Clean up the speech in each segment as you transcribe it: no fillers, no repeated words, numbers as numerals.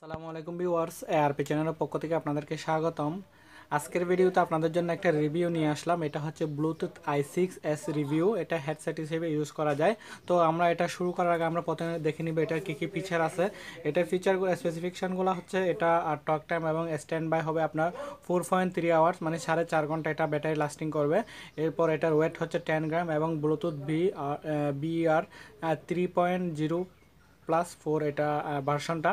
আসসালামু আলাইকুম viewers, ARP চ্যানেলের পক্ষ থেকে আপনাদেরকে স্বাগতম। আজকের ভিডিওতে আপনাদের জন্য একটা রিভিউ নিয়ে আসলাম। এটা হচ্ছে ব্লুটুথ i6s রিভিউ। এটা হেডসেট হিসেবে ইউজ করা যায়। তো আমরা এটা শুরু করার আগে আমরা প্রথমে দেখে নিব এটার কী কী ফিচার আছে। এটার ফিচারগুলো স্পেসিফিকেশানগুলো হচ্ছে এটা টক টাইম এবং স্ট্যান্ড বাই হবে আপনার 4.3 আওয়ার্স, মানে 4.5 ঘন্টা এটা ব্যাটারি লাস্টিং করবে। এরপর এটার ওয়েট হচ্ছে 10 গ্রাম এবং ব্লুটুথ বিআর 3.0+4 এটা ভার্সনটা।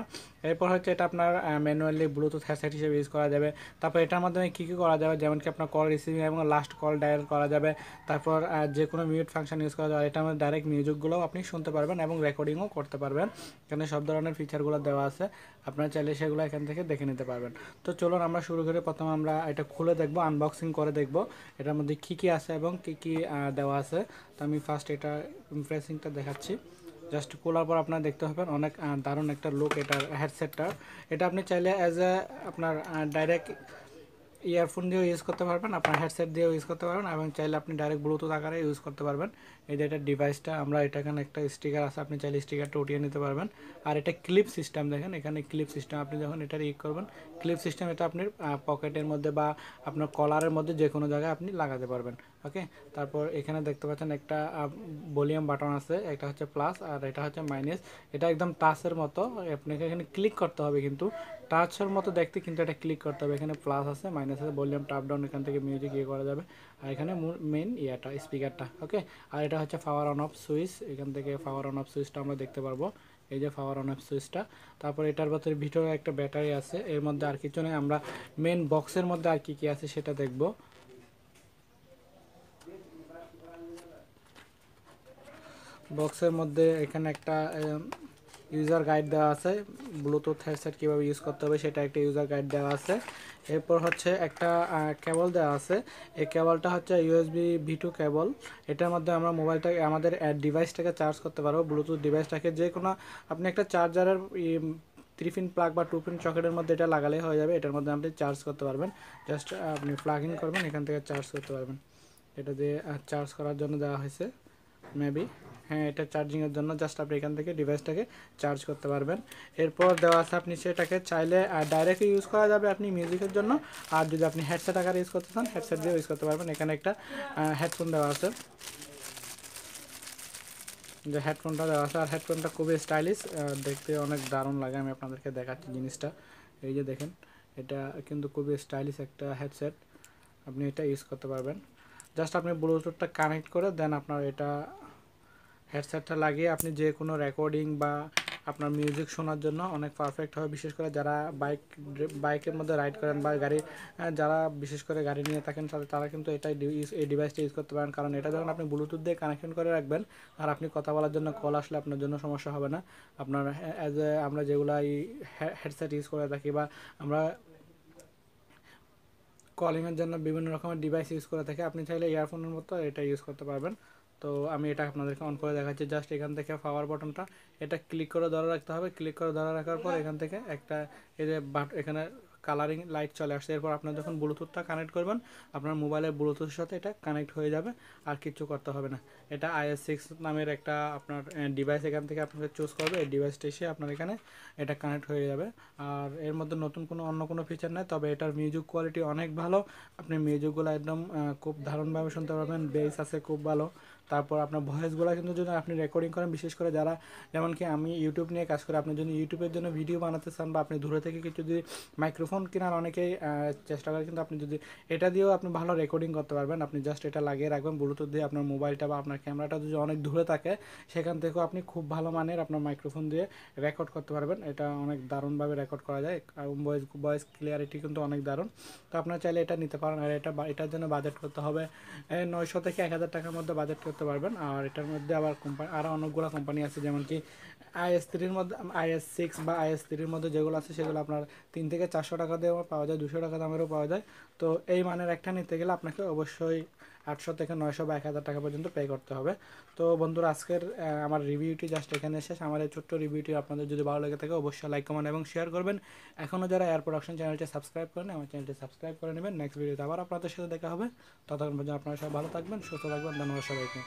এরপর হচ্ছে এটা আপনার ম্যানুয়ালি ব্লুটুথ হেডসেট হিসেবে ইউজ করা যাবে। তারপর এটার মাধ্যমে কী কী করা যাবে, যেমন কি আপনার কল রিসিভিং এবং লাস্ট কল ডায়াল করা যাবে। তারপর যে কোনো মিউট ফাংশন ইউজ করা যাবে। এটার মধ্যে ডাইরেক্ট মিউজিকগুলোও আপনি শুনতে পারবেন এবং রেকর্ডিংও করতে পারবেন। এখানে সব ধরনের ফিচারগুলো দেওয়া আছে, আপনারা চাইলে সেগুলো এখান থেকে দেখে নিতে পারবেন। তো চলুন আমরা শুরু করে প্রথমে আমরা এটা খুলে দেখব, আনবক্সিং করে দেখব এটার মধ্যে কী কী আছে এবং কী কী দেওয়া আছে। তো আমি ফার্স্ট এটা ইমপ্রেসিংটা দেখাচ্ছি। জাস্ট খোলার পর আপনারা দেখতে পাবেন অনেক দারুণ একটা লুক এটার হেডসেটটা। এটা আপনি চাইলে অ্যাজ এ আপনার ডাইরেক্ট ইয়ারফোন দিয়েও ইউজ করতে পারবেন, আপনার হেডসেট দিয়েও ইউজ করতে পারবেন এবং চাইলে আপনি ডাইরেক্ট ব্লুটুথ আকারে ইউজ করতে পারবেন। এই যে এটা ডিভাইসটা, আমরা এটা এখানে একটা স্টিকার আছে, আপনি চাইলে স্টিকারটা উঠিয়ে নিতে পারবেন। আর এটা ক্লিপ সিস্টেম, দেখেন এখানে ক্লিপ সিস্টেম। আপনি যখন এটা ইউজ করবেন ক্লিপ সিস্টেম, এটা আপনি পকেটের মধ্যে বা আপনার কলারের মধ্যে যে কোনো জায়গায় আপনি লাগাতে পারবেন। ওকে, তারপর এখানে দেখতে পাচ্ছেন একটা ভলিউম বাটন আছে, একটা হচ্ছে প্লাস আর এটা হচ্ছে মাইনাস। এটা একদম টাচের মতো, আপনাকে এখানে ক্লিক করতে হবে, কিন্তু টাচের মতো দেখতে, কিন্তু এটা ক্লিক করতে হবে। এখানে প্লাস আছে, মাইনাস আছে, ভলিউম টাপ ডাউন, এখান থেকে মিউজিক ইয়ে করা যাবে। আর এখানে মেইন ইয়াটা স্পিকারটা। ওকে, আর এটা হচ্ছে পাওয়ার অন অফ সুইচ, এখান থেকে পাওয়ার অন অফ সুইচটা আমরা দেখতে পারবো। এই যে পাওয়ার অন অফ সুইচটা। তারপর এটার ভিতরে একটা ব্যাটারি আছে, এর মধ্যে আর কিছু নেই। আমরা মেইন বক্সের মধ্যে আর কি কি আছে সেটা দেখব। বক্সের মধ্যে এখানে একটা ইউজার গাইড দেওয়া আছে, ব্লুটুথ হেডসেট কীভাবে ইউজ করতে হবে সেটা একটা ইউজার গাইড দেওয়া আছে। এরপর হচ্ছে একটা কেবল দেওয়া আছে। এই কেবলটা হচ্ছে ইউএসবি V2 কেবল। এটার মধ্যে আমরা মোবাইলটাকে, আমাদের ডিভাইসটাকে চার্জ করতে পারবো। ব্লুটুথ ডিভাইসটাকে যে কোনো, আপনি একটা চার্জারের 3 পিন প্লাগ বা 2 পিন সকেটের মধ্যে এটা লাগালেই হয়ে যাবে। এটার মধ্যে আপনি চার্জ করতে পারবেন। জাস্ট আপনি প্লাগ ইন করবেন, এখান থেকে চার্জ করতে পারবেন। এটা দিয়ে চার্জ করার জন্য দেওয়া হয়েছে মেবি, হ্যাঁ এটা চার্জিংয়ের জন্য। জাস্ট আপনি এখান থেকে ডিভাইসটাকে চার্জ করতে পারবেন। এরপর দেওয়া আছে, আপনি সেটাকে চাইলে ডাইরেক্ট ইউজ করা যাবে আপনি মিউজিকের জন্য। আর যদি আপনি হেডসেট আকারে ইউজ করতে চান, হেডসেট দিয়ে ইউজ করতে পারবেন। এখানে একটা হেডফোন দেওয়া আছে, যে হেডফোনটা দেওয়া আছে। আর হেডফোনটা খুবই স্টাইলিশ, দেখতে অনেক দারুণ লাগে। আমি আপনাদেরকে দেখাচ্ছি জিনিসটা, এই যে দেখেন, এটা কিন্তু খুবই স্টাইলিশ একটা হেডসেট, আপনি এটা ইউজ করতে পারবেন। জাস্ট আপনি ব্লুটুথটা কানেক্ট করে দেন আপনার এটা হেডসেটটা লাগিয়ে আপনি যে কোনো রেকর্ডিং বা আপনার মিউজিক শোনার জন্য অনেক পারফেক্ট হবে। বিশেষ করে যারা বাইকের মধ্যে রাইড করেন বা গাড়ি, যারা বিশেষ করে গাড়ি নিয়ে থাকেন, তারা কিন্তু এই ডিভাইসটা ইউজ করতে পারেন। কারণ এটা যখন আপনি ব্লুটুথ দিয়ে কানেকশন করে রাখবেন আর আপনি কথা বলার জন্য কল আসলে আপনার জন্য সমস্যা হবে না। আপনার আমরা যেগুলো এই হেডসেট ইউজ করে থাকি বা আমরা কলিংয়ের জন্য বিভিন্ন রকমের ডিভাইস ইউজ করে থাকি, আপনি চাইলে ইয়ারফোনের মতো এটা ইউজ করতে পারবেন। তো আমি এটা আপনাদেরকে অন করে দেখাচ্ছি। জাস্ট এখান থেকে পাওয়ার বাটনটা এটা ক্লিক করে ধরে রাখতে হবে। ক্লিক করে ধরে রাখার পর এখান থেকে একটা এই যে এখানে কালারিং লাইট চলে আসছে। এরপর আপনার যখন ব্লুটুথটা কানেক্ট করবেন, আপনার মোবাইলের ব্লুটুথের সাথে এটা কানেক্ট হয়ে যাবে, আর কিচ্ছু করতে হবে না। এটা i6 নামের একটা আপনার ডিভাইস এখান থেকে আপনাকে চুজ করবে, এই ডিভাইসটা এসে আপনার এখানে এটা কানেক্ট হয়ে যাবে। আর এর মধ্যে নতুন অন্য কোনো ফিচার নেই, তবে এটার মিউজিক কোয়ালিটি অনেক ভালো। আপনি মিউজিকগুলো একদম খুব দারুণভাবে শুনতে পারবেন, বেস আছে খুব ভালো। তারপর আপনার ভয়েসগুলো কিন্তু যদি আপনি রেকর্ডিং করেন, বিশেষ করে যারা, যেমন কি আমি ইউটিউব নিয়ে কাজ করি, আপনি যদি ইউটিউবের জন্য ভিডিও বানাতে চান বা আপনি দূরে থেকে কিছু যদি মাইক্রোফোন কেনার অনেকেই চেষ্টা করে, কিন্তু আপনি যদি এটা দিয়েও আপনি ভালো রেকর্ডিং করতে পারবেন। আপনি জাস্ট এটা লাগিয়ে রাখবেন ব্লুটুথ দিয়ে, আপনার মোবাইলটা বা আপনার ক্যামেরাটা যদি অনেক দূরে থাকে, সেখান থেকেও আপনি খুব ভালো মানের আপনার মাইক্রোফোন দিয়ে রেকর্ড করতে পারবেন। এটা অনেক দারুণভাবে রেকর্ড করা যায়, ভয়েস ক্লিয়ারিটি কিন্তু অনেক দারুণ। তো আপনারা চাইলে এটা নিতে পারেন। আর এটার জন্য বাজেট করতে হবে 900 থেকে 1000 টাকার মধ্যে বাজেট করতে পারবেন। আর এটার মধ্যে আবার কোম্পানি, আরও অনেকগুলো কোম্পানি আছে, যেমন কি IS3-র মধ্যে, IS6 বা IS3-র মধ্যে যেগুলো আছে সেগুলো আপনার 300 থেকে 400 টাকা দিয়েও পাওয়া যায়, 200 টাকা দামেরও পাওয়া যায়। তো এই মানের একটা নিতে গেলে আপনাকে অবশ্যই 800 থেকে 900 বা 1000 টাকা পর্যন্ত পে করতে হবে। তো বন্ধুরা, আজকের আমার রিভিউটি জাস্ট এখানে শেষ। আমার এই ছোট্ট রিভিউটি আপনাদের যদি ভালো লেগে থাকে অবশ্যই লাইক, কমেন্ট এবং শেয়ার করবেন। এখনও যারা এয়ার প্রোডাকশন চ্যানেলটি সাবস্ক্রাইব করেন, আমার চ্যানেলটি সাবস্ক্রাইব করে নেবেন। নেক্সট ভিডিওতে আবার আপনাদের সাথে দেখা হবে। ততক্ষণ পর্যন্ত আপনারা সবাই ভালো থাকবেন, সুস্থ থাকবেন। ধন্যবাদ সবাইকে।